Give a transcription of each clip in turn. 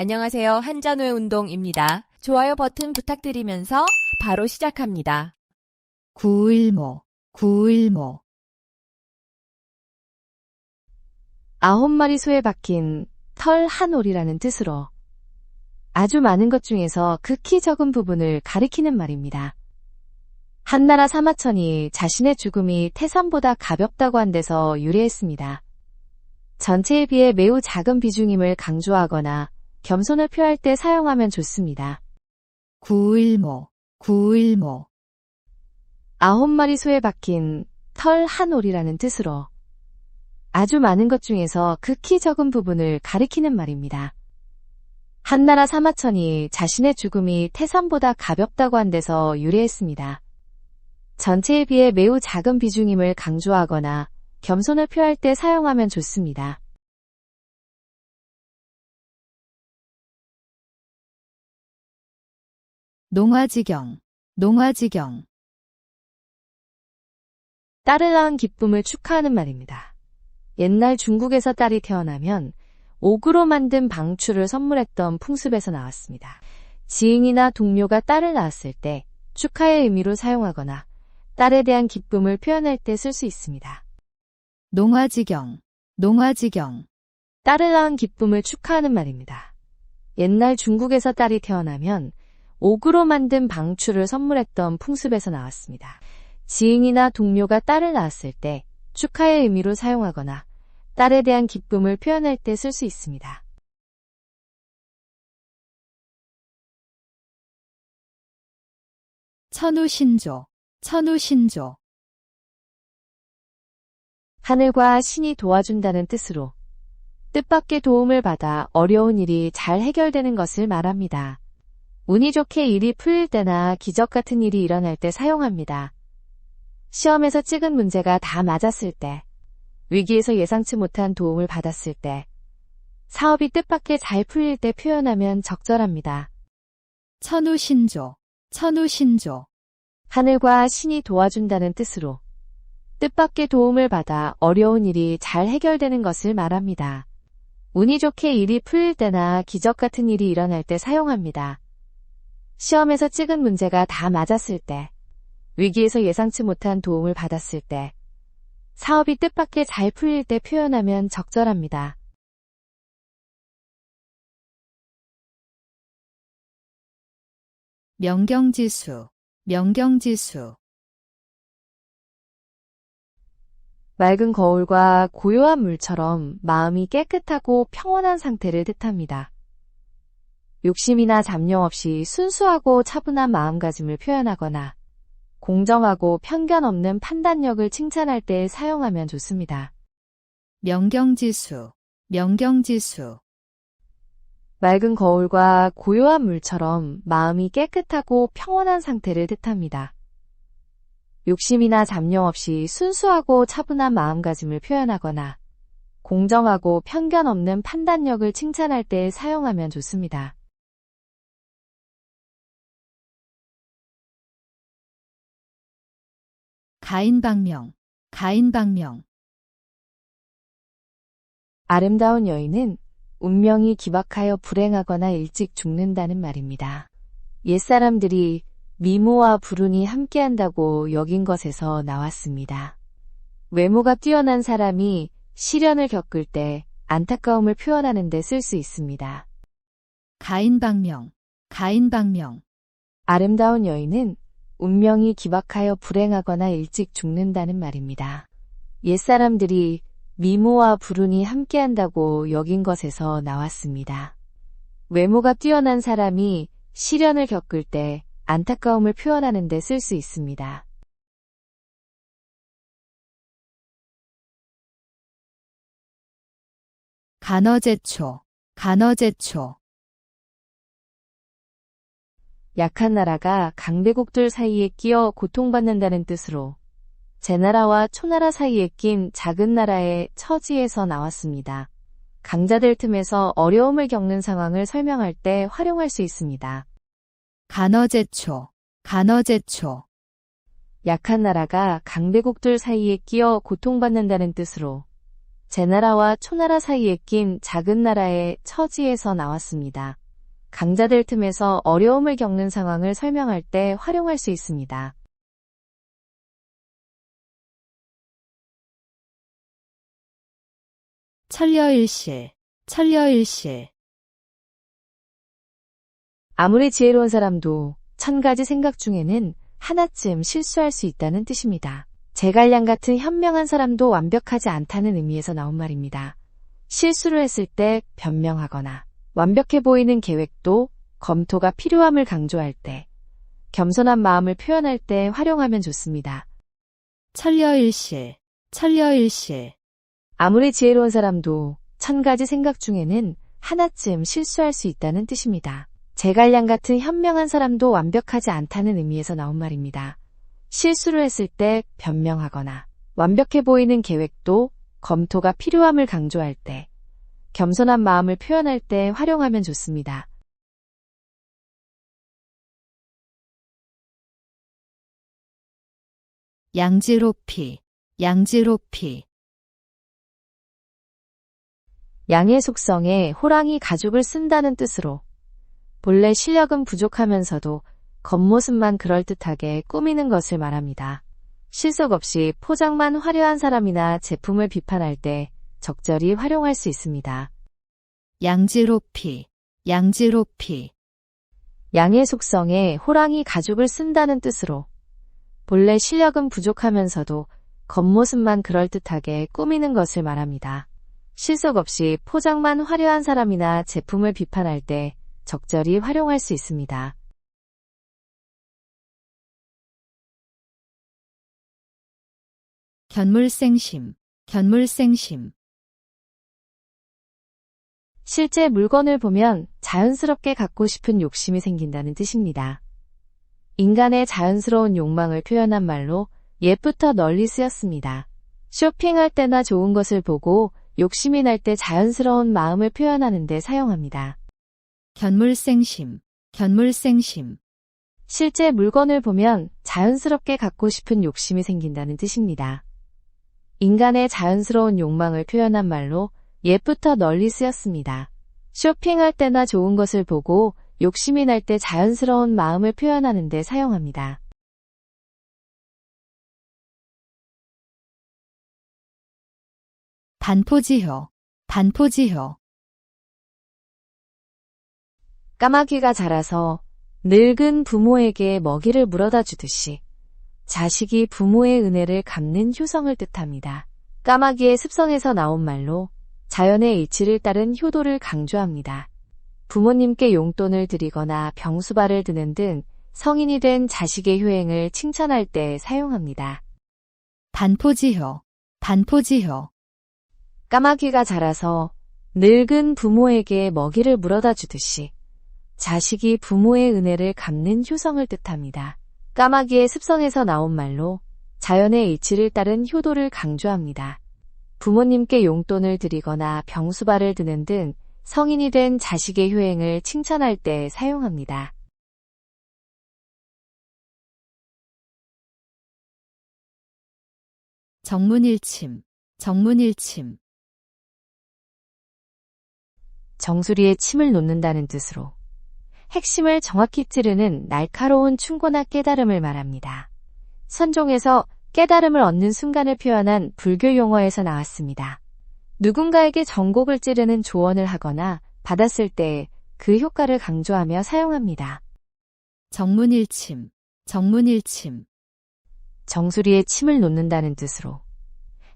안녕하세요. 한잔후의 운동입니다. 좋아요 버튼 부탁드리면서 바로 시작합니다. 구일모, 구일모. 9마리 소에 박힌 털 한 올이라는 뜻으로 아주 많은 것 중에서 극히 적은 부분을 가리키는 말입니다. 한나라 사마천이 자신의 죽음이 태산보다 가볍다고 한 데서 유래했습니다. 전체에 비해 매우 작은 비중임을 강조하거나 겸손을 표할 때 사용하면 좋습니다. 구일모, 구일모. 9마리 소에 박힌 털 한 올이라는 뜻으로 아주 많은 것 중에서 극히 적은 부분을 가리키는 말입니다. 한나라 사마천이 자신의 죽음이 태산보다 가볍다고 한 데서 유래했습니다. 전체에 비해 매우 작은 비중임을 강조하거나 겸손을 표할 때 사용하면 좋습니다. 농화지경, 농화지경. 딸을 낳은 기쁨을 축하하는 말입니다. 옛날 중국에서 딸이 태어나면 옥으로 만든 방추를 선물했던 풍습에서 나왔습니다. 지인이나 동료가 딸을 낳았을 때 축하의 의미로 사용하거나 딸에 대한 기쁨을 표현할 때 쓸 수 있습니다. 농화지경, 농화지경. 딸을 낳은 기쁨을 축하하는 말입니다. 옛날 중국에서 딸이 태어나면 옥으로 만든 방추를 선물했던 풍습에서 나왔습니다. 지인이나 동료가 딸을 낳았을 때 축하의 의미로 사용하거나 딸에 대한 기쁨을 표현할 때 쓸 수 있습니다. 천우신조, 천우신조. 하늘과 신이 도와준다는 뜻으로 뜻밖의 도움을 받아 어려운 일이 잘 해결되는 것을 말합니다. 운이 좋게 일이 풀릴 때나 기적 같은 일이 일어날 때 사용합니다. 시험에서 찍은 문제가 다 맞았을 때, 위기에서 예상치 못한 도움을 받았을 때, 사업이 뜻밖의 잘 풀릴 때 표현하면 적절합니다. 천우신조, 천우신조. 하늘과 신이 도와준다는 뜻으로 뜻밖의 도움을 받아 어려운 일이 잘 해결되는 것을 말합니다. 운이 좋게 일이 풀릴 때나 기적 같은 일이 일어날 때 사용합니다. 시험에서 찍은 문제가 다 맞았을 때, 위기에서 예상치 못한 도움을 받았을 때, 사업이 뜻밖의 잘 풀릴 때 표현하면 적절합니다. 명경지수, 명경지수. 맑은 거울과 고요한 물처럼 마음이 깨끗하고 평온한 상태를 뜻합니다. 욕심이나 잡념 없이 순수하고 차분한 마음가짐을 표현하거나 공정하고 편견 없는 판단력을 칭찬할 때 사용하면 좋습니다. 명경지수, 명경지수. 맑은 거울과 고요한 물처럼 마음이 깨끗하고 평온한 상태를 뜻합니다. 욕심이나 잡념 없이 순수하고 차분한 마음가짐을 표현하거나 공정하고 편견 없는 판단력을 칭찬할 때 사용하면 좋습니다. 가인방명, 가인방명. 아름다운 여인은 운명이 기박하여 불행하거나 일찍 죽는다는 말입니다. 옛사람들이 미모와 불운이 함께한다고 여긴 것에서 나왔습니다. 외모가 뛰어난 사람이 시련을 겪을 때 안타까움을 표현하는 데 쓸 수 있습니다. 가인방명, 가인방명. 아름다운 여인은 운명이 기박하여 불행하거나 일찍 죽는다는 말입니다. 옛사람들이 미모와 불운이 함께한다고 여긴 것에서 나왔습니다. 외모가 뛰어난 사람이 시련을 겪을 때 안타까움을 표현하는 데 쓸 수 있습니다. 간어제초, 간어제초. 약한 나라가 강대국들 사이에 끼어 고통받는다는 뜻으로 제나라와 초나라 사이에 낀 작은 나라의 처지에서 나왔습니다. 강자들 틈에서 어려움을 겪는 상황을 설명할 때 활용할 수 있습니다. 간어제초, 간어제초. 약한 나라가 강대국들 사이에 끼어 고통받는다는 뜻으로 제나라와 초나라 사이에 낀 작은 나라의 처지에서 나왔습니다. 강자들 틈에서 어려움을 겪는 상황을 설명할 때 활용할 수 있습니다. 천려일실, 천려일실. 아무리 지혜로운 사람도 1000가지 생각 중에는 하나쯤 실수할 수 있다는 뜻입니다. 제갈량 같은 현명한 사람도 완벽하지 않다는 의미에서 나온 말입니다. 실수를 했을 때 변명하거나 완벽해 보이는 계획도 검토가 필요함을 강조할 때, 겸손한 마음을 표현할 때 활용하면 좋습니다. 천려일실, 천려일실. 아무리 지혜로운 사람도 1000가지 생각 중에는 하나쯤 실수할 수 있다는 뜻입니다. 제갈량 같은 현명한 사람도 완벽하지 않다는 의미에서 나온 말입니다. 실수를 했을 때 변명하거나 완벽해 보이는 계획도 검토가 필요함을 강조할 때, 겸손한 마음을 표현할 때 활용하면 좋습니다. 양지로피, 양지로피. 양의 속성에 호랑이 가죽을 쓴다는 뜻으로 본래 실력은 부족하면서도 겉모습만 그럴듯하게 꾸미는 것을 말합니다. 실속 없이 포장만 화려한 사람이나 제품을 비판할 때 적절히 활용할 수 있습니다. 양지로피, 양지로피. 양의 속성에 호랑이 가죽을 쓴다는 뜻으로 본래 실력은 부족하면서도 겉모습만 그럴듯하게 꾸미는 것을 말합니다. 실속 없이 포장만 화려한 사람이나 제품을 비판할 때 적절히 활용할 수 있습니다. 견물생심, 견물생심. 실제 물건을 보면 자연스럽게 갖고 싶은 욕심이 생긴다는 뜻입니다. 인간의 자연스러운 욕망을 표현한 말로 옛부터 널리 쓰였습니다. 쇼핑할 때나 좋은 것을 보고 욕심이 날 때 자연스러운 마음을 표현하는 데 사용합니다. 견물생심, 견물생심. 실제 물건을 보면 자연스럽게 갖고 싶은 욕심이 생긴다는 뜻입니다. 인간의 자연스러운 욕망을 표현한 말로 옛부터 널리 쓰였습니다. 쇼핑할 때나 좋은 것을 보고 욕심이 날 때 자연스러운 마음을 표현하는 데 사용합니다. 반포지효, 반포지효. 까마귀가 자라서 늙은 부모에게 먹이를 물어다 주듯이 자식이 부모의 은혜를 갚는 효성을 뜻합니다. 까마귀의 습성에서 나온 말로 자연의 이치를 따른 효도를 강조합니다. 부모님께 용돈을 드리거나 병수발을 드는 등 성인이 된 자식의 효행을 칭찬할 때 사용합니다. 반포지효, 반포지효. 까마귀가 자라서 늙은 부모에게 먹이를 물어다 주듯이 자식이 부모의 은혜를 갚는 효성을 뜻합니다. 까마귀의 습성에서 나온 말로 자연의 이치를 따른 효도를 강조합니다. 부모님께 용돈을 드리거나 병수발을 드는 등 성인이 된 자식의 효행을 칭찬할 때 사용합니다. 정문일침, 정문일침. 정수리에 침을 놓는다는 뜻으로 핵심을 정확히 찌르는 날카로운 충고나 깨달음을 말합니다. 선종에서 깨달음을 얻는 순간을 표현한 불교 용어에서 나왔습니다. 누군가에게 정곡을 찌르는 조언을 하거나 받았을 때 그 효과를 강조하며 사용합니다. 정문일침, 정문일침. 정수리에 침을 놓는다는 뜻으로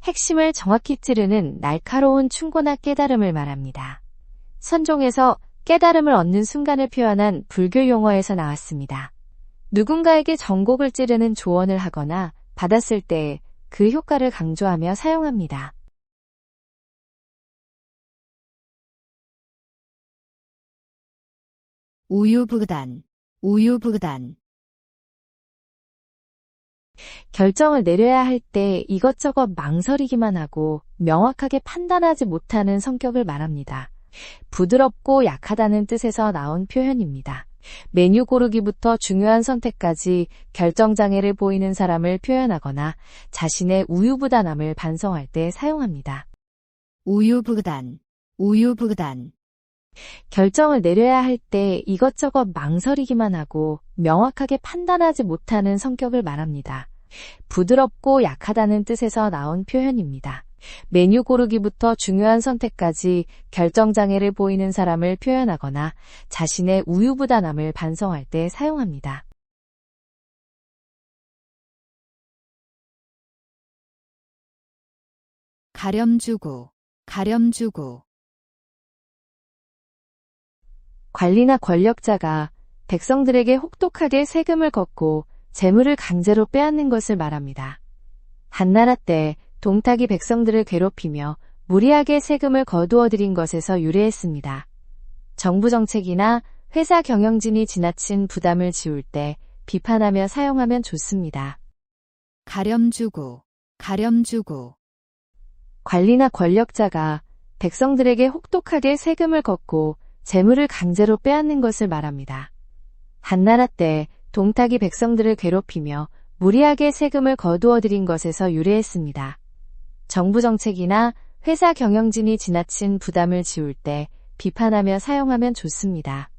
핵심을 정확히 찌르는 날카로운 충고나 깨달음을 말합니다. 선종에서 깨달음을 얻는 순간을 표현한 불교 용어에서 나왔습니다. 누군가에게 정곡을 찌르는 조언을 하거나 받았을 때 그 효과를 강조하며 사용합니다. 우유부단, 우유부단. 결정을 내려야 할 때 이것저것 망설이기만 하고 명확하게 판단하지 못하는 성격을 말합니다. 부드럽고 약하다는 뜻에서 나온 표현입니다. 메뉴 고르기부터 중요한 선택까지 결정장애를 보이는 사람을 표현하거나 자신의 우유부단함을 반성할 때 사용합니다. 우유부단, 우유부단. 결정을 내려야 할 때 이것저것 망설이기만 하고 명확하게 판단하지 못하는 성격을 말합니다. 부드럽고 약하다는 뜻에서 나온 표현입니다. 메뉴 고르기부터 중요한 선택까지 결정장애를 보이는 사람을 표현하거나 자신의 우유부단함을 반성할 때 사용합니다. 가렴주고, 가렴주고. 관리나 권력자가 백성들에게 혹독하게 세금을 걷고 재물을 강제로 빼앗는 것을 말합니다. 한나라 때 동탁이 백성들을 괴롭히며 무리하게 세금을 거두어 들인 것에서 유래했습니다. 정부 정책이나 회사 경영진이 지나친 부담을 지울 때 비판하며 사용하면 좋습니다. 가렴주고, 가렴주고. 관리나 권력자가 백성들에게 혹독하게 세금을 걷고 재물을 강제로 빼앗는 것을 말합니다. 한나라 때 동탁이 백성들을 괴롭히며 무리하게 세금을 거두어 들인 것에서 유래했습니다. 정부 정책이나 회사 경영진이 지나친 부담을 지울 때 비판하며 사용하면 좋습니다.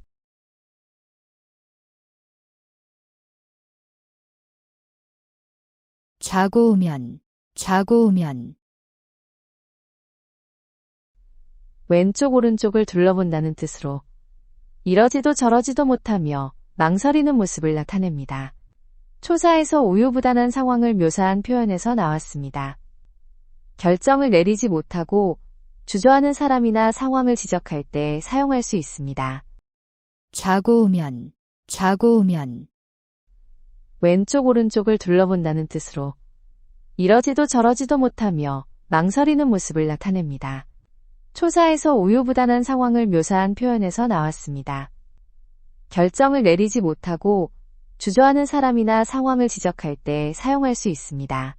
좌고우면, 좌고우면. 왼쪽 오른쪽을 둘러본다는 뜻으로 이러지도 저러지도 못하며 망설이는 모습을 나타냅니다. 초사에서 우유부단한 상황을 묘사한 표현에서 나왔습니다. 결정을 내리지 못하고 주저하는 사람이나 상황을 지적할 때 사용할 수 있습니다. 좌고우면, 좌고우면. 왼쪽 오른쪽을 둘러본다는 뜻으로 이러지도 저러지도 못하며 망설이는 모습을 나타냅니다. 초사에서 우유부단한 상황을 묘사한 표현에서 나왔습니다. 결정을 내리지 못하고 주저하는 사람이나 상황을 지적할 때 사용할 수 있습니다.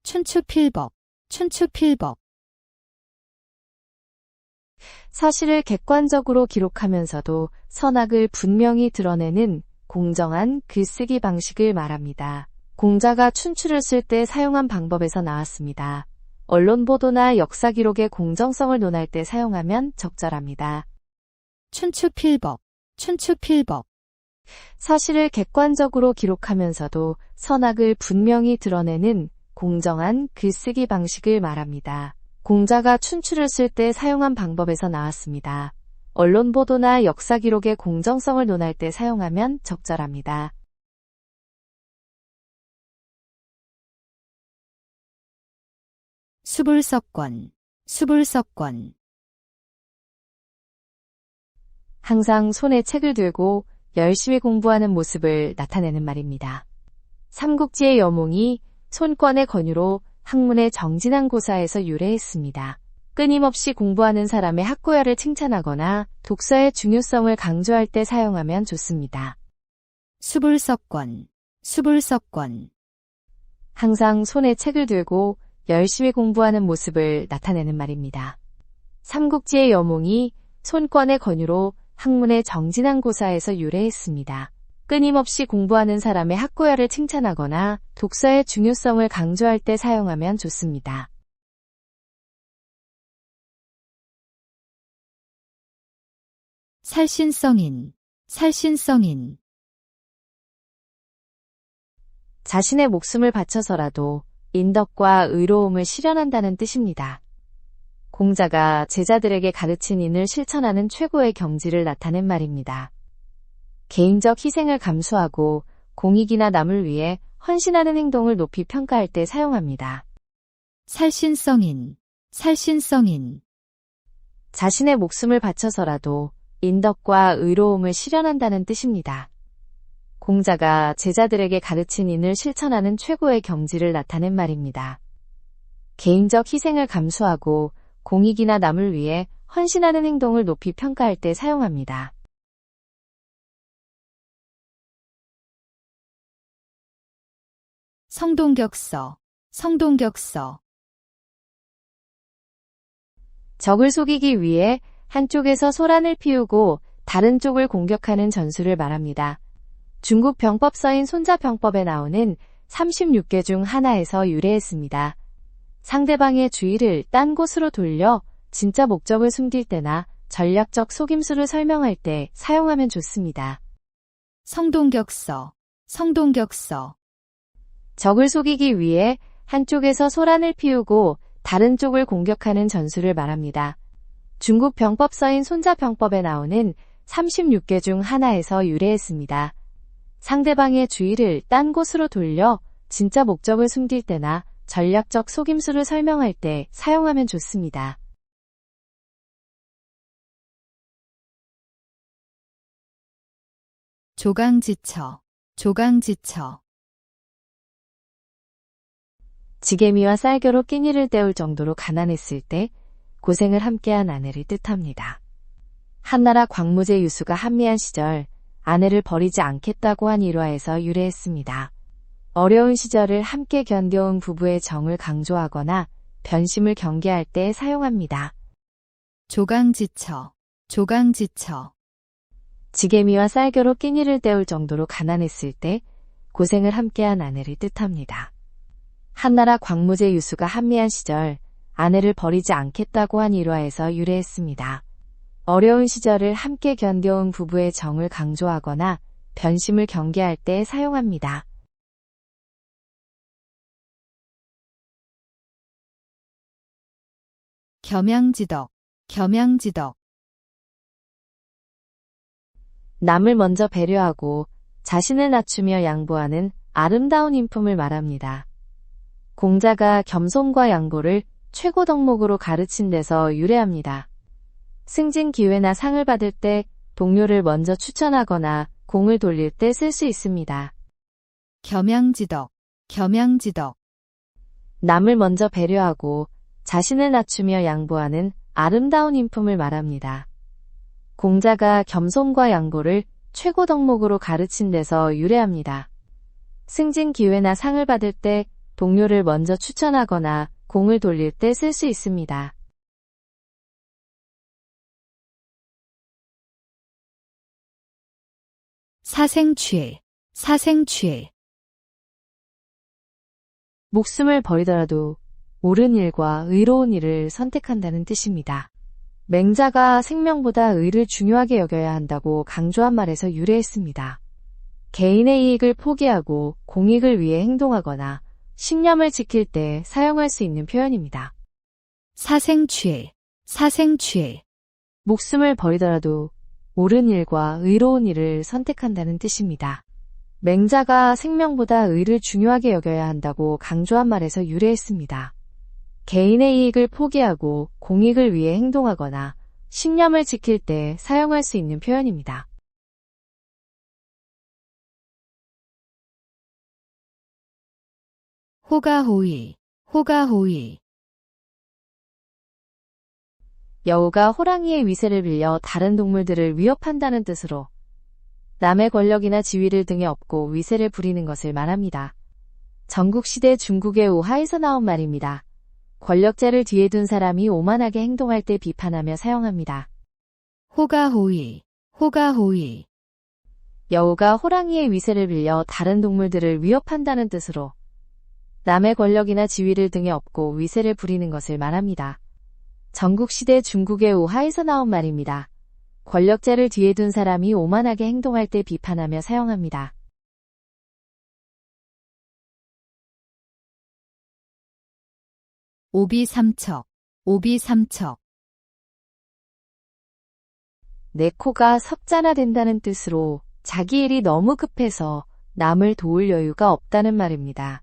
춘추필벅, 춘추필벅. 사실을 객관적으로 기록하면서도 선악을 분명히 드러내는 공정한 글쓰기 방식을 말합니다. 공자가 춘추를 쓸 때 사용한 방법에서 나왔습니다. 언론 보도나 역사 기록의 공정성을 논할 때 사용하면 적절합니다. 춘추필벅, 춘추필벅. 사실을 객관적으로 기록하면서도 선악을 분명히 드러내는 공정한 글쓰기 방식을 말합니다. 공자가 춘추를 쓸 때 사용한 방법에서 나왔습니다. 언론 보도나 역사 기록의 공정성을 논할 때 사용하면 적절합니다. 수불석권, 수불석권. 항상 손에 책을 들고 열심히 공부하는 모습을 나타내는 말입니다. 삼국지의 여몽이 손권의 권유로 학문의 정진한 고사에서 유래했습니다. 끊임없이 공부하는 사람의 학구열을 칭찬하거나 독서의 중요성을 강조할 때 사용하면 좋습니다. 수불석권, 수불석권. 항상 손에 책을 들고 열심히 공부하는 모습을 나타내는 말입니다. 삼국지의 여몽이 손권의 권유로 학문의 정진한 고사에서 유래했습니다. 끊임없이 공부하는 사람의 학구열을 칭찬하거나 독서의 중요성을 강조할 때 사용하면 좋습니다. 살신성인, 살신성인. 자신의 목숨을 바쳐서라도 인덕과 의로움을 실현한다는 뜻입니다. 공자가 제자들에게 가르친 인을 실천하는 최고의 경지를 나타낸 말입니다. 개인적 희생을 감수하고 공익이나 남을 위해 헌신하는 행동을 높이 평가할 때 사용합니다. 살신성인, 살신성인. 자신의 목숨을 바쳐서라도 인덕과 의로움을 실현한다는 뜻입니다. 공자가 제자들에게 가르친 인을 실천하는 최고의 경지를 나타낸 말입니다. 개인적 희생을 감수하고 공익이나 남을 위해 헌신하는 행동을 높이 평가할 때 사용합니다. 성동격서, 성동격서. 적을 속이기 위해 한쪽에서 소란을 피우고 다른 쪽을 공격하는 전술을 말합니다. 중국 병법서인 손자병법에 나오는 36개 중 하나에서 유래했습니다. 상대방의 주의를 딴 곳으로 돌려 진짜 목적을 숨길 때나 전략적 속임수를 설명할 때 사용하면 좋습니다. 성동격서, 성동격서. 적을 속이기 위해 한쪽에서 소란을 피우고 다른 쪽을 공격하는 전술을 말합니다. 중국 병법서인 손자병법에 나오는 36개 중 하나에서 유래했습니다. 상대방의 주의를 딴 곳으로 돌려 진짜 목적을 숨길 때나 전략적 속임수를 설명할 때 사용하면 좋습니다. 조강지처, 조강지처. 지게미와 쌀겨로 끼니를 때울 정도로 가난했을 때 고생을 함께한 아내를 뜻합니다. 한나라 광무제 유수가 한미한 시절 아내를 버리지 않겠다고 한 일화에서 유래했습니다. 어려운 시절을 함께 견뎌온 부부의 정을 강조하거나 변심을 경계할 때 사용합니다. 조강지처, 조강지처. 지게미와 쌀겨로 끼니를 때울 정도로 가난했을 때 고생을 함께한 아내를 뜻합니다. 한나라 광무제 유수가 한미한 시절 아내를 버리지 않겠다고 한 일화에서 유래했습니다. 어려운 시절을 함께 견뎌온 부부의 정을 강조하거나 변심을 경계할 때 사용합니다. 겸양지덕, 겸양지덕. 남을 먼저 배려하고 자신을 낮추며 양보하는 아름다운 인품을 말합니다. 공자가 겸손과 양보를 최고 덕목으로 가르친 데서 유래합니다. 승진 기회나 상을 받을 때 동료를 먼저 추천하거나 공을 돌릴 때 쓸 수 있습니다. 겸양지덕, 겸양지덕. 남을 먼저 배려하고 자신을 낮추며 양보하는 아름다운 인품을 말합니다. 공자가 겸손과 양보를 최고 덕목으로 가르친 데서 유래합니다. 승진 기회나 상을 받을 때 동료를 먼저 추천하거나 공을 돌릴 때 쓸 수 있습니다. 사생취해, 사생취해. 목숨을 버리더라도 옳은 일과 의로운 일을 선택한다는 뜻입니다. 맹자가 생명보다 의를 중요하게 여겨야 한다고 강조한 말에서 유래했습니다. 개인의 이익을 포기하고 공익을 위해 행동하거나 신념을 지킬 때 사용할 수 있는 표현입니다. 사생취해, 사생취해. 목숨을 버리더라도 옳은 일과 의로운 일을 선택한다는 뜻입니다. 맹자가 생명보다 의를 중요하게 여겨야 한다고 강조한 말에서 유래했습니다. 개인의 이익을 포기하고 공익을 위해 행동하거나 신념을 지킬 때 사용할 수 있는 표현입니다. 호가호위, 호가호위. 여우가 호랑이의 위세를 빌려 다른 동물들을 위협한다는 뜻으로 남의 권력이나 지위를 등에 업고 위세를 부리는 것을 말합니다. 전국시대 중국의 우하에서 나온 말입니다. 권력자를 뒤에 둔 사람이 오만하게 행동할 때 비판하며 사용합니다. 호가호위, 호가호위. 여우가 호랑이의 위세를 빌려 다른 동물들을 위협한다는 뜻으로 남의 권력이나 지위를 등에 업고 위세를 부리는 것을 말합니다. 전국시대 중국의 우하에서 나온 말입니다. 권력자를 뒤에 둔 사람이 오만하게 행동할 때 비판하며 사용합니다. 오비삼척, 오비삼척. 내 코가 석잔화된다는 뜻으로 자기 일이 너무 급해서 남을 도울 여유가 없다는 말입니다.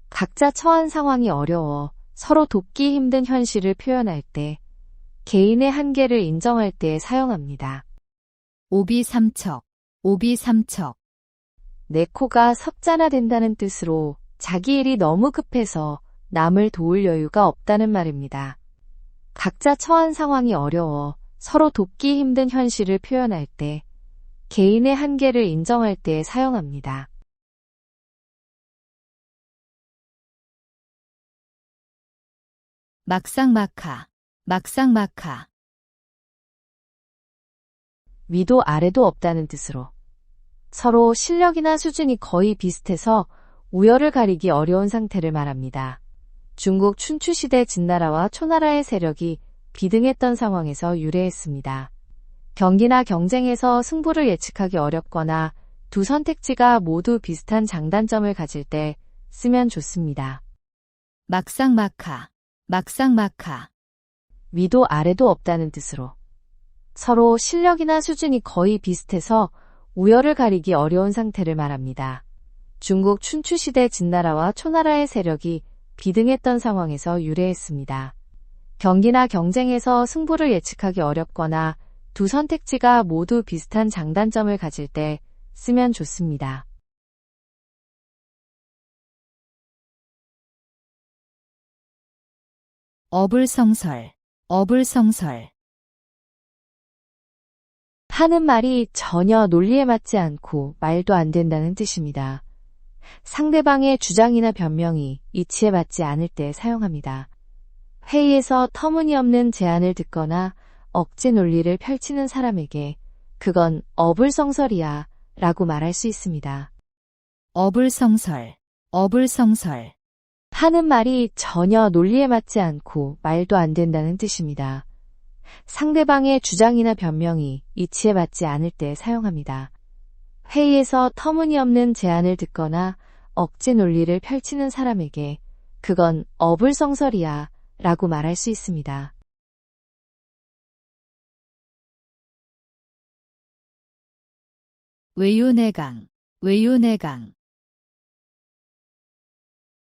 각자 처한 상황이 어려워 서로 돕기 힘든 현실을 표현할 때 개인의 한계를 인정할 때 사용합니다. 오비삼척, 오비삼척. 내 코가 석잔화된다는 뜻으로 자기 일이 너무 급해서 남을 도울 여유가 없다는 말입니다. 각자 처한 상황이 어려워 서로 돕기 힘든 현실을 표현할 때 개인의 한계를 인정할 때 사용합니다. 막상막하, 막상막하. 위도 아래도 없다는 뜻으로 서로 실력이나 수준이 거의 비슷해서 우열을 가리기 어려운 상태를 말합니다. 중국 춘추시대 진나라와 초나라의 세력이 비등했던 상황에서 유래했습니다. 경기나 경쟁에서 승부를 예측하기 어렵거나 두 선택지가 모두 비슷한 장단점을 가질 때 쓰면 좋습니다. 막상막하, 막상막하. 위도 아래도 없다는 뜻으로 서로 실력이나 수준이 거의 비슷해서 우열을 가리기 어려운 상태를 말합니다. 중국 춘추시대 진나라와 초나라의 세력이 비등했던 상황에서 유래했습니다. 경기나 경쟁에서 승부를 예측하기 어렵거나 두 선택지가 모두 비슷한 장단점을 가질 때 쓰면 좋습니다. 어불성설, 어불성설. 하는 말이 전혀 논리에 맞지 않고 말도 안 된다는 뜻입니다. 상대방의 주장이나 변명이 이치에 맞지 않을 때 사용합니다. 회의에서 터무니없는 제안을 듣거나 억지 논리를 펼치는 사람에게 그건 어불성설이야 라고 말할 수 있습니다. 어불성설, 어불성설. 하는 말이 전혀 논리에 맞지 않고 말도 안 된다는 뜻입니다. 상대방의 주장이나 변명이 이치에 맞지 않을 때 사용합니다. 회의에서 터무니없는 제안을 듣거나 억지 논리를 펼치는 사람에게 그건 어불성설이야 라고 말할 수 있습니다. 외유내강, 외유내강.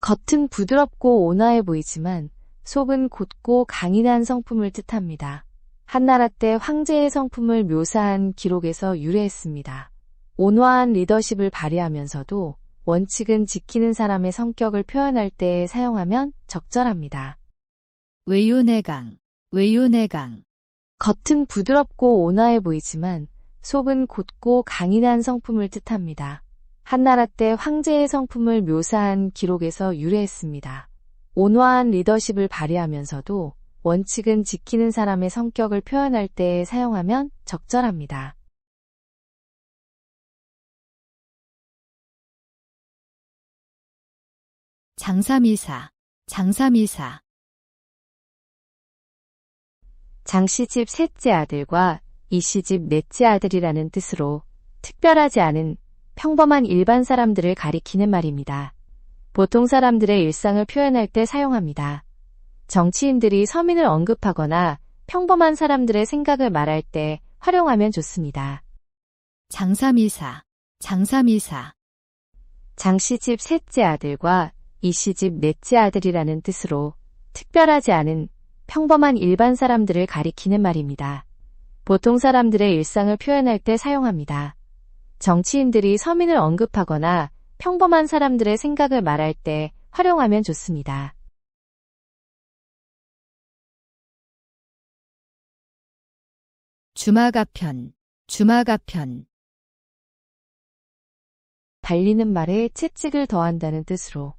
겉은 부드럽고 온화해 보이지만 속은 곧고 강인한 성품을 뜻합니다. 한나라 때 황제의 성품을 묘사한 기록에서 유래했습니다. 온화한 리더십을 발휘하면서도 원칙은 지키는 사람의 성격을 표현할 때 사용하면 적절합니다. 외유내강, 외유내강. 겉은 부드럽고 온화해 보이지만 속은 곧고 강인한 성품을 뜻합니다. 한나라 때 황제의 성품을 묘사한 기록에서 유래했습니다. 온화한 리더십을 발휘하면서도 원칙은 지키는 사람의 성격을 표현할 때 사용하면 적절합니다. 장사미사, 장사미사. 장씨집 셋째 아들과 이씨집 넷째 아들이라는 뜻으로 특별하지 않은 평범한 일반 사람들을 가리키는 말입니다. 보통 사람들의 일상을 표현할 때 사용합니다. 정치인들이 서민을 언급하거나 평범한 사람들의 생각을 말할 때 활용하면 좋습니다. 장사미사, 장사미사. 장씨집 셋째 아들과 이씨집 넷째 아들이라는 뜻으로 특별하지 않은 평범한 일반 사람들을 가리키는 말입니다. 보통 사람들의 일상을 표현할 때 사용합니다. 정치인들이 서민을 언급하거나 평범한 사람들의 생각을 말할 때 활용하면 좋습니다. 주마가편, 주마가편. 달리는 말에 채찍을 더한다는 뜻으로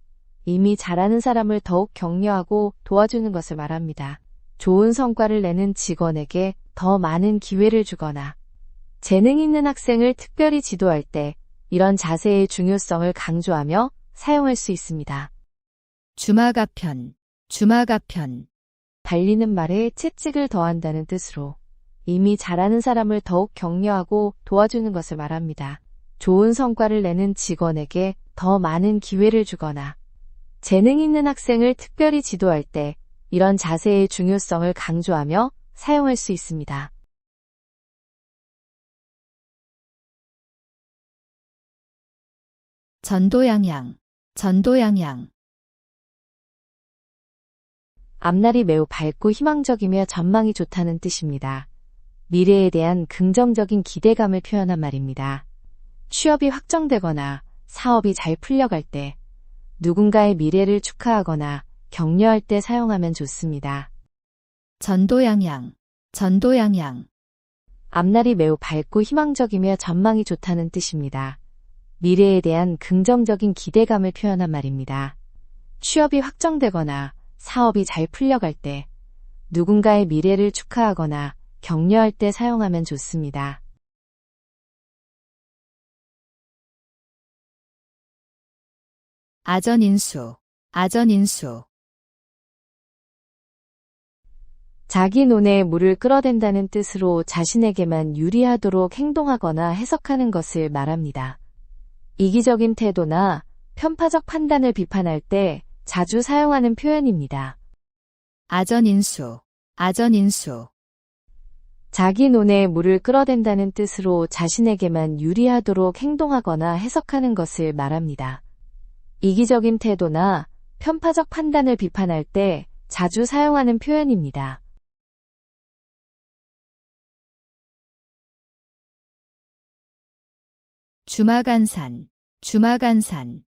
이미 잘하는 사람을 더욱 격려하고 도와주는 것을 말합니다. 좋은 성과를 내는 직원에게 더 많은 기회를 주거나 재능 있는 학생을 특별히 지도할 때 이런 자세의 중요성을 강조하며 사용할 수 있습니다. 주마가편, 주마가편. 달리는 말에 채찍을 더한다는 뜻으로 이미 잘하는 사람을 더욱 격려하고 도와주는 것을 말합니다. 좋은 성과를 내는 직원에게 더 많은 기회를 주거나 재능 있는 학생을 특별히 지도할 때 이런 자세의 중요성을 강조하며 사용할 수 있습니다. 전도양양, 전도양양. 앞날이 매우 밝고 희망적이며 전망이 좋다는 뜻입니다. 미래에 대한 긍정적인 기대감을 표현한 말입니다. 취업이 확정되거나 사업이 잘 풀려갈 때 누군가의 미래를 축하하거나 격려할 때 사용하면 좋습니다. 전도양양, 전도양양. 앞날이 매우 밝고 희망적이며 전망이 좋다는 뜻입니다. 미래에 대한 긍정적인 기대감을 표현한 말입니다. 취업이 확정되거나 사업이 잘 풀려갈 때 누군가의 미래를 축하하거나 격려할 때 사용하면 좋습니다. 아전인수, 아전인수. 자기 논에 물을 끌어댄다는 뜻으로 자신에게만 유리하도록 행동하거나 해석하는 것을 말합니다. 이기적인 태도나 편파적 판단을 비판할 때 자주 사용하는 표현입니다. 아전인수, 아전인수. 자기 논에 물을 끌어댄다는 뜻으로 자신에게만 유리하도록 행동하거나 해석하는 것을 말합니다. 이기적인 태도나 편파적 판단을 비판할 때 자주 사용하는 표현입니다. 주마간산, 주마간산.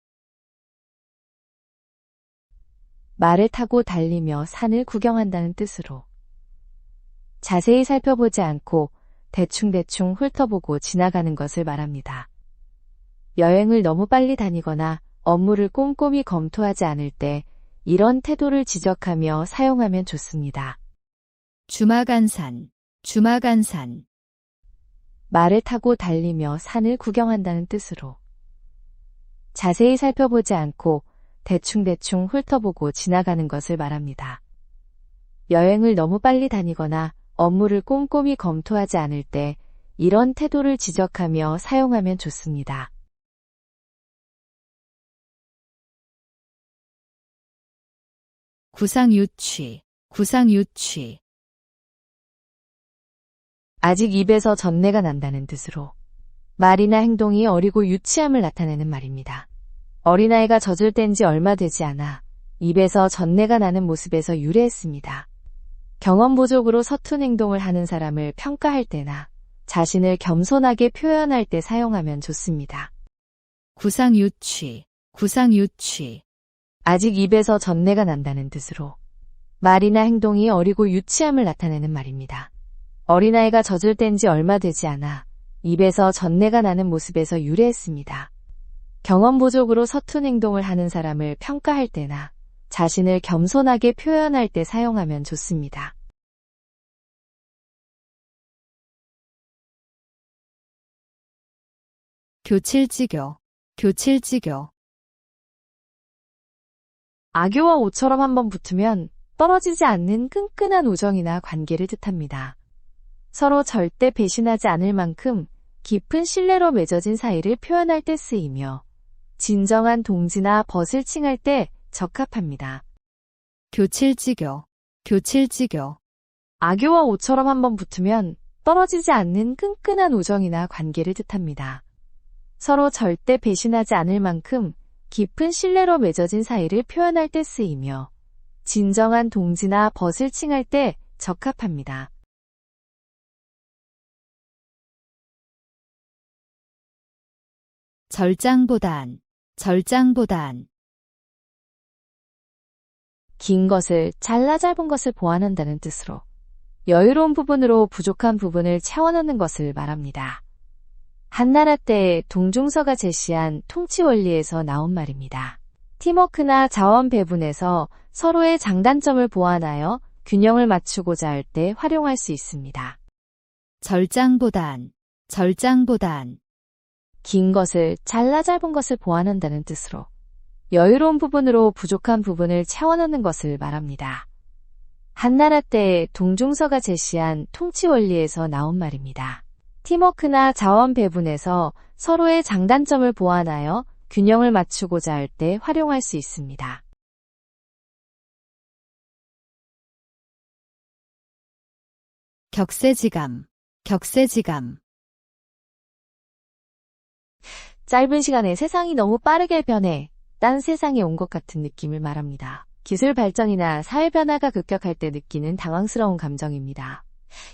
말을 타고 달리며 산을 구경한다는 뜻으로 자세히 살펴보지 않고 대충대충 훑어보고 지나가는 것을 말합니다. 여행을 너무 빨리 다니거나 업무를 꼼꼼히 검토하지 않을 때 이런 태도를 지적하며 사용하면 좋습니다. 주마간산, 주마간산. 말을 타고 달리며 산을 구경한다는 뜻으로 자세히 살펴보지 않고 대충대충 훑어보고 지나가는 것을 말합니다. 여행을 너무 빨리 다니거나 업무를 꼼꼼히 검토하지 않을 때 이런 태도를 지적하며 사용하면 좋습니다. 구상유취, 구상유취. 아직 입에서 전내가 난다는 뜻으로 말이나 행동이 어리고 유치함을 나타내는 말입니다. 어린아이가 젖을 뗀 지 얼마 되지 않아 입에서 전내가 나는 모습에서 유래했습니다. 경험 부족으로 서툰 행동을 하는 사람을 평가할 때나 자신을 겸손하게 표현할 때 사용하면 좋습니다. 구상유취, 구상유취. 아직 입에서 전내가 난다는 뜻으로 말이나 행동이 어리고 유치함을 나타내는 말입니다. 어린아이가 젖을 뗀 지 얼마 되지 않아 입에서 전내가 나는 모습에서 유래했습니다. 경험 부족으로 서툰 행동을 하는 사람을 평가할 때나 자신을 겸손하게 표현할 때 사용하면 좋습니다. 교칠지교, 교칠지교. 악교와 오처럼 한번 붙으면 떨어지지 않는 끈끈한 우정이나 관계를 뜻합니다. 서로 절대 배신하지 않을 만큼 깊은 신뢰로 맺어진 사이를 표현할 때 쓰이며 진정한 동지나 벗을 칭할 때 적합합니다. 교칠지교, 교칠지교. 악교와 오처럼 한번 붙으면 떨어지지 않는 끈끈한 우정이나 관계를 뜻합니다. 서로 절대 배신하지 않을 만큼 깊은 신뢰로 맺어진 사이를 표현할 때 쓰이며 진정한 동지나 벗을 칭할 때 적합합니다. 절장보단, 절장보단. 긴 것을 잘라 짧은 것을 보완한다는 뜻으로 여유로운 부분으로 부족한 부분을 채워넣는 것을 말합니다. 한나라 때의 동중서가 제시한 통치 원리에서 나온 말입니다. 팀워크나 자원 배분에서 서로의 장단점을 보완하여 균형을 맞추고자 할 때 활용할 수 있습니다. 절장보단, 절장보단. 긴 것을 잘라 짧은 것을 보완한다는 뜻으로 여유로운 부분으로 부족한 부분을 채워넣는 것을 말합니다. 한나라 때의 동중서가 제시한 통치 원리에서 나온 말입니다. 팀워크나 자원 배분에서 서로의 장단점을 보완하여 균형을 맞추고자 할 때 활용할 수 있습니다. 격세지감, 격세지감. 짧은 시간에 세상이 너무 빠르게 변해 딴 세상에 온 것 같은 느낌을 말합니다. 기술 발전이나 사회 변화가 급격할 때 느끼는 당황스러운 감정입니다.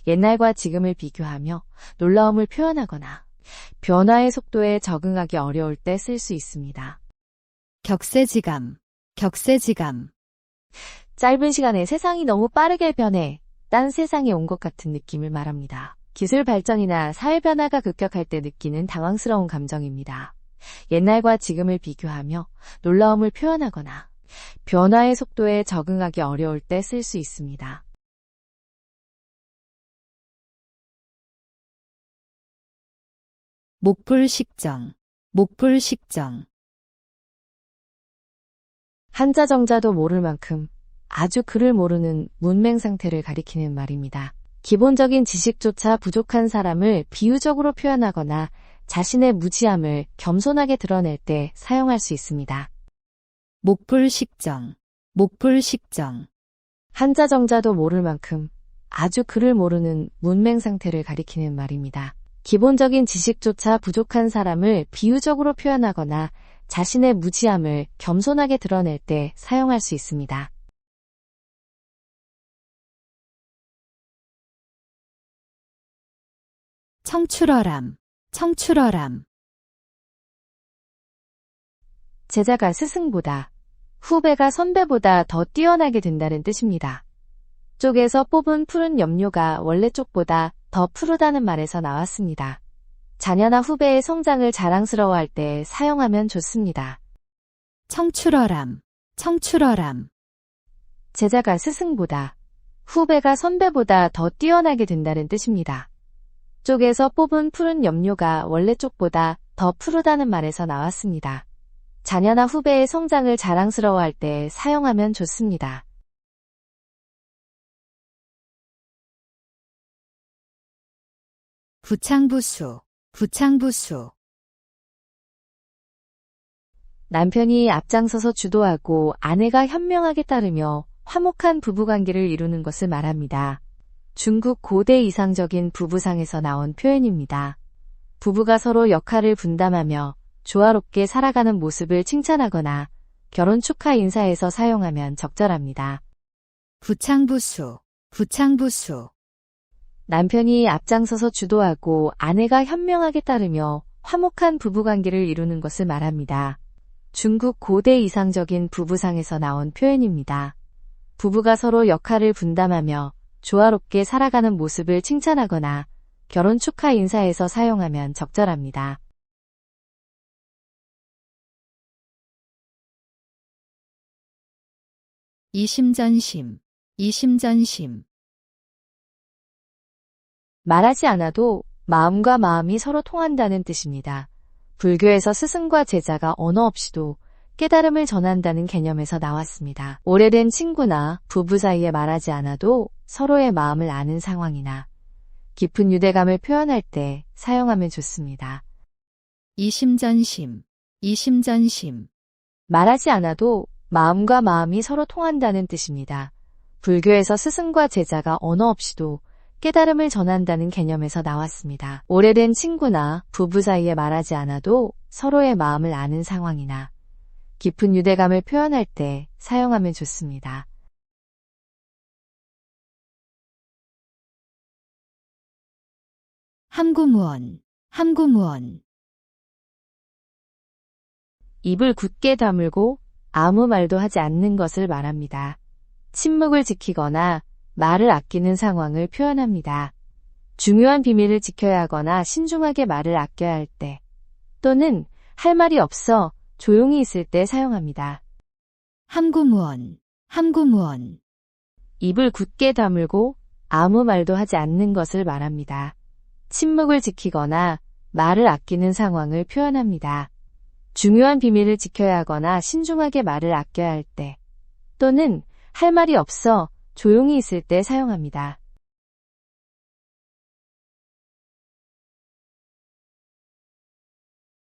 옛날과 지금을 비교하며 놀라움을 표현하거나 변화의 속도에 적응하기 어려울 때 쓸 수 있습니다. 격세지감, 격세지감. 짧은 시간에 세상이 너무 빠르게 변해 딴 세상에 온 것 같은 느낌을 말합니다. 기술 발전이나 사회 변화가 급격할 때 느끼는 당황스러운 감정입니다. 옛날과 지금을 비교하며 놀라움을 표현하거나 변화의 속도에 적응하기 어려울 때 쓸 수 있습니다. 목불식정, 목불식정. 한자 정자도 모를 만큼 아주 글을 모르는 문맹 상태를 가리키는 말입니다. 기본적인 지식조차 부족한 사람을 비유적으로 표현하거나 자신의 무지함을 겸손하게 드러낼 때 사용할 수 있습니다. 목불식정, 목불식정. 한자 정자도 모를 만큼 아주 글을 모르는 문맹 상태를 가리키는 말입니다. 기본적인 지식조차 부족한 사람을 비유적으로 표현하거나 자신의 무지함을 겸손하게 드러낼 때 사용할 수 있습니다. 청출어람, 청출어람. 제자가 스승보다, 후배가 선배보다 더 뛰어나게 된다는 뜻입니다. 쪽에서 뽑은 푸른 염료가 원래 쪽보다 더 푸르다는 말에서 나왔습니다. 자녀나 후배의 성장을 자랑스러워할 때 사용하면 좋습니다. 청출어람, 청출어람. 제자가 스승보다, 후배가 선배보다 더 뛰어나게 된다는 뜻입니다. 쪽에서 뽑은 푸른 염료가 원래 쪽보다 더 푸르다는 말에서 나왔습니다. 자녀나 후배의 성장을 자랑스러워할 때 사용하면 좋습니다. 부창부수, 부창부수. 남편이 앞장서서 주도하고 아내가 현명하게 따르며 화목한 부부관계를 이루는 것을 말합니다. 중국 고대 이상적인 부부상에서 나온 표현입니다. 부부가 서로 역할을 분담하며 조화롭게 살아가는 모습을 칭찬하거나 결혼 축하 인사에서 사용하면 적절합니다. 부창부수, 부창부수. 남편이 앞장서서 주도하고 아내가 현명하게 따르며 화목한 부부관계를 이루는 것을 말합니다. 중국 고대 이상적인 부부상에서 나온 표현입니다. 부부가 서로 역할을 분담하며 조화롭게 살아가는 모습을 칭찬하거나 결혼 축하 인사에서 사용하면 적절합니다. 이심전심, 이심전심. 말하지 않아도 마음과 마음이 서로 통한다는 뜻입니다. 불교에서 스승과 제자가 언어 없이도 깨달음을 전한다는 개념에서 나왔습니다. 오래된 친구나 부부 사이에 말하지 않아도 서로의 마음을 아는 상황이나 깊은 유대감을 표현할 때 사용하면 좋습니다. 이심전심, 이심전심. 말하지 않아도 마음과 마음이 서로 통한다는 뜻입니다. 불교에서 스승과 제자가 언어 없이도 깨달음을 전한다는 개념에서 나왔습니다. 오래된 친구나 부부 사이에 말하지 않아도 서로의 마음을 아는 상황이나 깊은 유대감을 표현할 때 사용하면 좋습니다. 함구무언, 함구무언. 입을 굳게 다물고 아무 말도 하지 않는 것을 말합니다. 침묵을 지키거나 말을 아끼는 상황을 표현합니다. 중요한 비밀을 지켜야 하거나 신중하게 말을 아껴야 할 때, 또는 할 말이 없어 조용히 있을 때 사용합니다. 함구무언, 함구무언. 입을 굳게 다물고 아무 말도 하지 않는 것을 말합니다. 침묵을 지키거나 말을 아끼는 상황을 표현합니다. 중요한 비밀을 지켜야 하거나 신중하게 말을 아껴야 할 때, 또는 할 말이 없어 조용히 있을 때 사용합니다.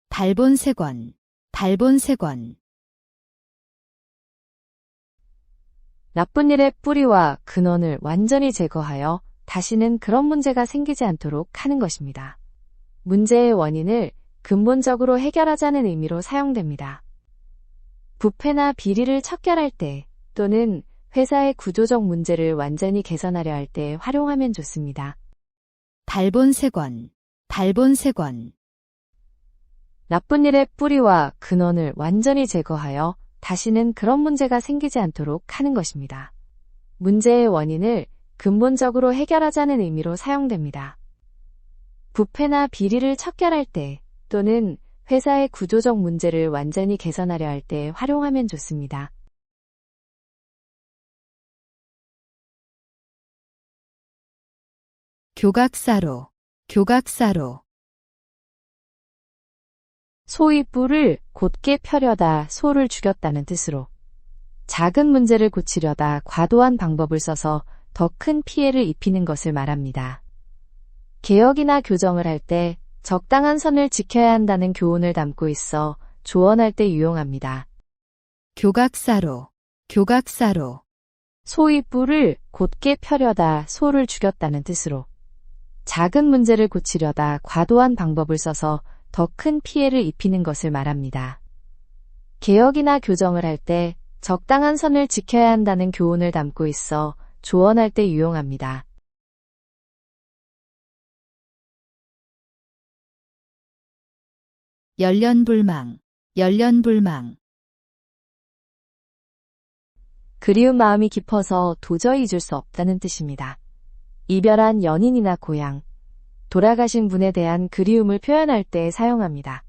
달본색원, 달본색원. 나쁜 일의 뿌리와 근원을 완전히 제거하여 다시는 그런 문제가 생기지 않도록 하는 것입니다. 문제의 원인을 근본적으로 해결하자는 의미로 사용됩니다. 부패나 비리를 척결할 때 또는 회사의 구조적 문제를 완전히 개선하려 할 때 활용하면 좋습니다. 달본색원, 달본색원. 나쁜 일의 뿌리와 근원을 완전히 제거하여 다시는 그런 문제가 생기지 않도록 하는 것입니다. 문제의 원인을 근본적으로 해결하자는 의미로 사용됩니다. 부패나 비리를 척결할 때 또는 회사의 구조적 문제를 완전히 개선하려 할 때 활용하면 좋습니다. 교각사로, 교각사로. 소의 뿔을 곧게 펴려다 소를 죽였다는 뜻으로 작은 문제를 고치려다 과도한 방법을 써서 더 큰 피해를 입히는 것을 말합니다. 개혁이나 교정을 할 때 적당한 선을 지켜야 한다는 교훈을 담고 있어 조언할 때 유용합니다. 교각사로, 교각사로, 소의 뿔을 곧게 펴려다 소를 죽였다는 뜻으로 작은 문제를 고치려다 과도한 방법을 써서 더 큰 피해를 입히는 것을 말합니다. 개혁이나 교정을 할 때 적당한 선을 지켜야 한다는 교훈을 담고 있어 조언할 때 유용합니다. 열련불망, 열련불망, 그리운 마음이 깊어서 도저히 잊을 수 없다는 뜻입니다. 이별한 연인이나 고향, 돌아가신 분에 대한 그리움을 표현할 때 사용합니다.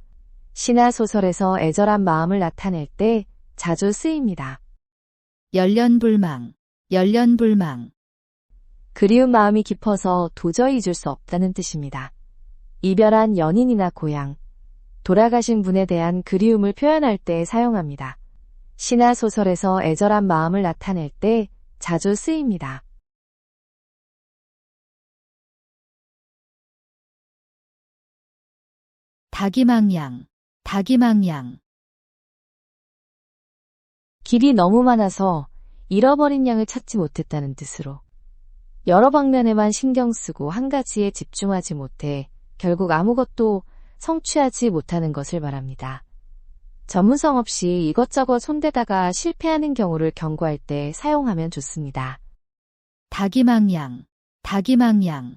시나 소설에서 애절한 마음을 나타낼 때 자주 쓰입니다. 열련불망, 열련불망, 그리운 마음이 깊어서 도저히 잊을 수 없다는 뜻입니다. 이별한 연인이나 고향, 돌아가신 분에 대한 그리움을 표현할 때 사용합니다. 시나 소설에서 애절한 마음을 나타낼 때 자주 쓰입니다. 다기망양, 다기망양, 길이 너무 많아서 잃어버린 양을 찾지 못했다는 뜻으로 여러 방면에만 신경 쓰고 한 가지에 집중하지 못해 결국 아무것도 성취하지 못하는 것을 말합니다. 전문성 없이 이것저것 손대다가 실패하는 경우를 경고할 때 사용하면 좋습니다. 다기망양, 다기망양,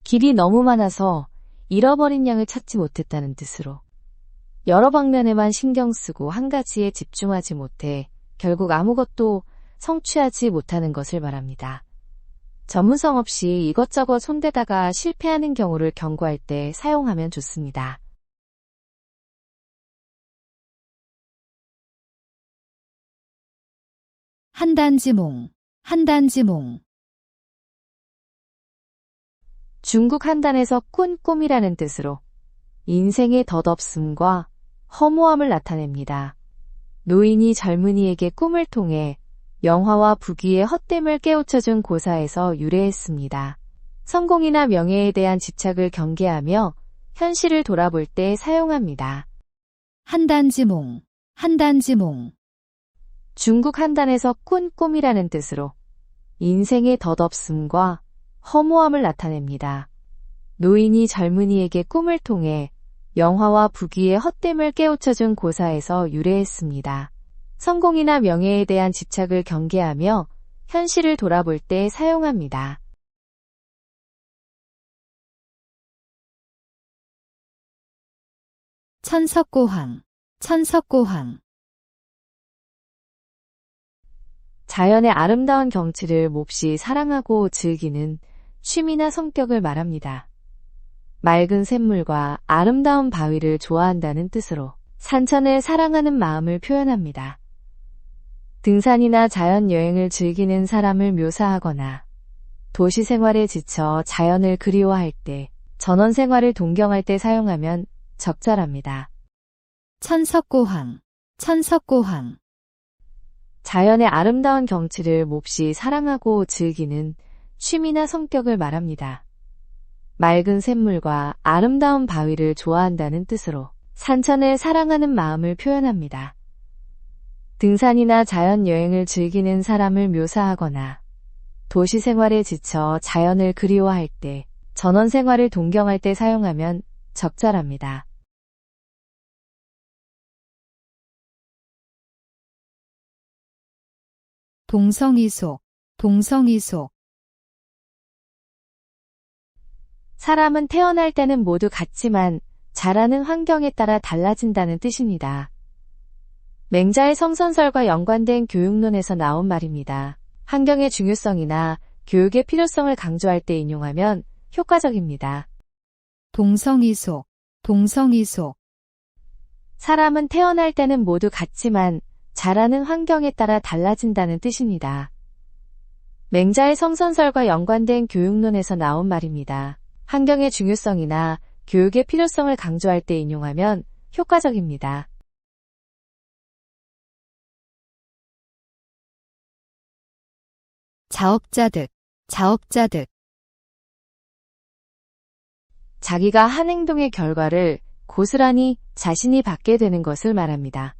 길이 너무 많아서 잃어버린 양을 찾지 못했다는 뜻으로 여러 방면에만 신경 쓰고 한 가지에 집중하지 못해 결국 아무것도 성취하지 못하는 것을 말합니다. 전문성 없이 이것저것 손대다가 실패하는 경우를 경고할 때 사용하면 좋습니다. 한단지몽, 한단지몽, 중국 한단에서 꾼꼼이라는 뜻으로 인생의 덧없음과 허무함을 나타냅니다. 노인이 젊은이에게 꿈을 통해 영화와 부귀의 헛됨을 깨우쳐준 고사에서 유래했습니다. 성공이나 명예에 대한 집착을 경계하며 현실을 돌아볼 때 사용합니다. 한단지몽, 한단지몽, 중국 한단에서 꾼꼼이라는 뜻으로 인생의 덧없음과 허무함을 나타냅니다. 노인이 젊은이에게 꿈을 통해 영화와 부귀의 헛됨을 깨우쳐준 고사에서 유래했습니다. 성공이나 명예에 대한 집착을 경계하며 현실을 돌아볼 때 사용합니다. 천석고황, 천석고황, 자연의 아름다운 경치를 몹시 사랑하고 즐기는 취미나 성격을 말합니다. 맑은 샘물과 아름다운 바위를 좋아한다는 뜻으로 산천을 사랑하는 마음을 표현합니다. 등산이나 자연여행을 즐기는 사람을 묘사하거나 도시 생활에 지쳐 자연을 그리워할 때, 전원 생활을 동경할 때 사용하면 적절합니다. 천석고황, 천석고황, 자연의 아름다운 경치를 몹시 사랑하고 즐기는 취미나 성격을 말합니다. 맑은 샘물과 아름다운 바위를 좋아한다는 뜻으로 산천을 사랑하는 마음을 표현합니다. 등산이나 자연여행을 즐기는 사람을 묘사하거나 도시 생활에 지쳐 자연을 그리워할 때, 전원 생활을 동경할 때 사용하면 적절합니다. 동성이속, 동성이속, 사람은 태어날 때는 모두 같지만 자라는 환경에 따라 달라진다는 뜻입니다. 맹자의 성선설과 연관된 교육론에서 나온 말입니다. 환경의 중요성이나 교육의 필요성을 강조할 때 인용하면 효과적입니다. 동성이속, 동성이속, 사람은 태어날 때는 모두 같지만 자라는 환경에 따라 달라진다는 뜻입니다. 맹자의 성선설과 연관된 교육론에서 나온 말입니다. 환경의 중요성이나 교육의 필요성을 강조할 때 인용하면 효과적입니다. 자업자득, 자업자득. 자기가 한 행동의 결과를 고스란히 자신이 받게 되는 것을 말합니다.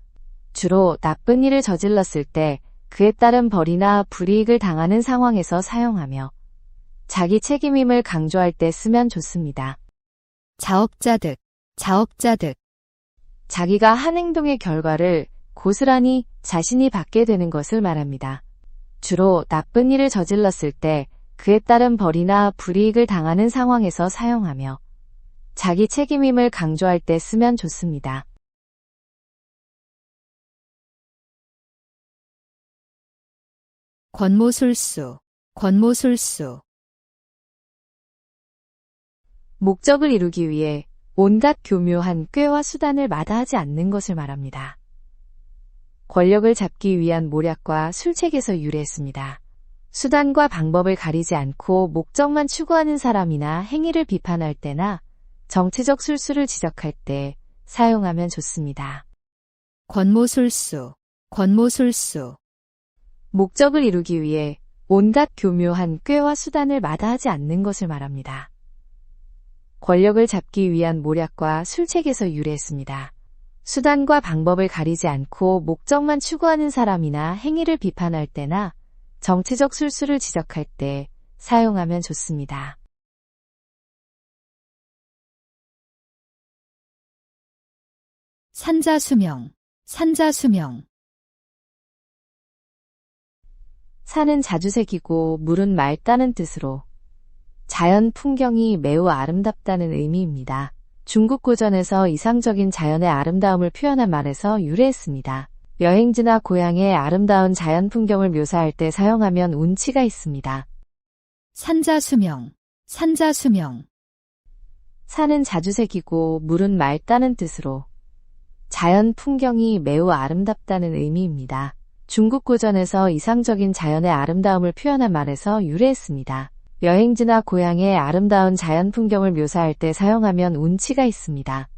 주로 나쁜 일을 저질렀을 때 그에 따른 벌이나 불이익을 당하는 상황에서 사용하며 자기 책임임을 강조할 때 쓰면 좋습니다. 자업자득, 자업자득. 자기가 한 행동의 결과를 고스란히 자신이 받게 되는 것을 말합니다. 주로 나쁜 일을 저질렀을 때 그에 따른 벌이나 불이익을 당하는 상황에서 사용하며 자기 책임임을 강조할 때 쓰면 좋습니다. 권모술수, 권모술수. 목적을 이루기 위해 온갖 교묘한 꾀와 수단을 마다하지 않는 것을 말합니다. 권력을 잡기 위한 모략과 술책에서 유래했습니다. 수단과 방법을 가리지 않고 목적만 추구하는 사람이나 행위를 비판할 때나 정치적 술수를 지적할 때 사용하면 좋습니다. 권모술수, 권모술수. 목적을 이루기 위해 온갖 교묘한 꾀와 수단을 마다하지 않는 것을 말합니다. 권력을 잡기 위한 모략과 술책에서 유래했습니다. 수단과 방법을 가리지 않고 목적만 추구하는 사람이나 행위를 비판할 때나 정치적 술수를 지적할 때 사용하면 좋습니다. 산자수명, 산자수명. 산은 자주 새기고 물은 맑다는 뜻으로 자연 풍경이 매우 아름답다는 의미입니다. 중국 고전에서 이상적인 자연의 아름다움을 표현한 말에서 유래했습니다. 여행지나 고향의 아름다운 자연 풍경을 묘사할 때 사용하면 운치가 있습니다. 산자수명, 산자수명. 산은 자주 새기고 물은 맑다는 뜻으로 자연 풍경이 매우 아름답다는 의미입니다. 중국 고전에서 이상적인 자연의 아름다움을 표현한 말에서 유래했습니다. 여행지나 고향의 아름다운 자연 풍경을 묘사할 때 사용하면 운치가 있습니다.